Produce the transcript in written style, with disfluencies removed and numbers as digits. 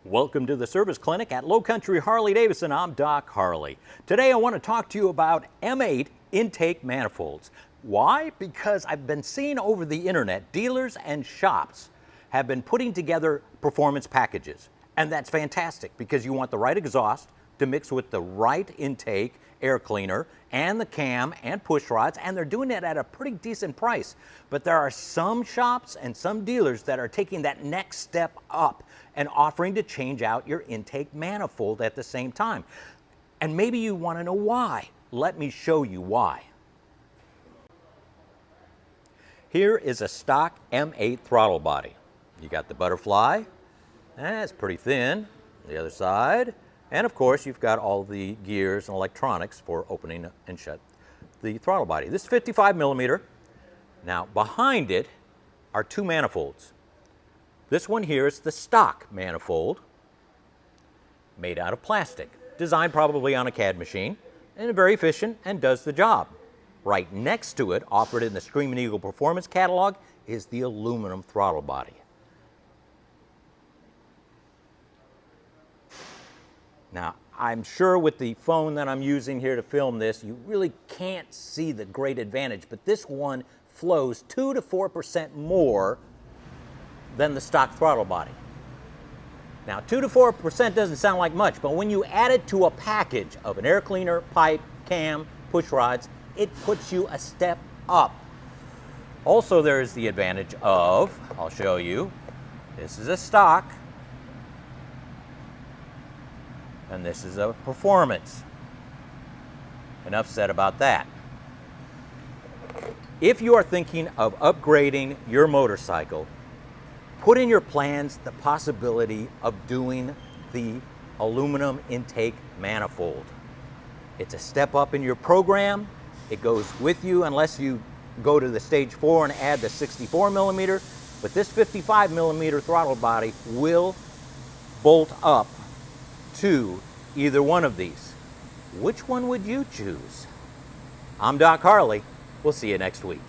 Welcome to the service clinic at Low Country Harley-Davidson. I'm Doc Harley. Today I want to talk to you about M8 intake manifolds. Why? Because I've been seeing over the internet, dealers and shops have been putting together performance packages. And that's fantastic because you want the right exhaust to mix with the right intake, air cleaner, and the cam and push rods, and they're doing it at a pretty decent price. But there are some shops and some dealers that are taking that next step up and offering to change out your intake manifold at the same time. And maybe you want to know why. Let me show you why. Here is a stock M8 throttle body. You got the butterfly, that's pretty thin, the other side, and of course you've got all the gears and electronics for opening and shut the throttle body. This is 55 millimeter. Now behind it are two manifolds. This one here is the stock manifold, made out of plastic, designed probably on a CAD machine, and very efficient and does the job. Right next to it, offered in the Screaming Eagle Performance catalog, is the aluminum throttle body. Now, I'm sure with the phone that I'm using here to film this, you really can't see the great advantage, but this one flows 2 to 4% more than the stock throttle body. Now, 2 to 4% doesn't sound like much, but when you add it to a package of an air cleaner, pipe, cam, push rods, it puts you a step up. Also, there's the advantage of, I'll show you, this is a stock, and this is a performance. Enough said about that. If you are thinking of upgrading your motorcycle, put in your plans the possibility of doing the aluminum intake manifold. It's a step up in your program. It goes with you unless you go to the stage 4 and add the 64 millimeter, but this 55 millimeter throttle body will bolt up to either one of these. Which one would you choose? I'm Doc Harley. We'll see you next week.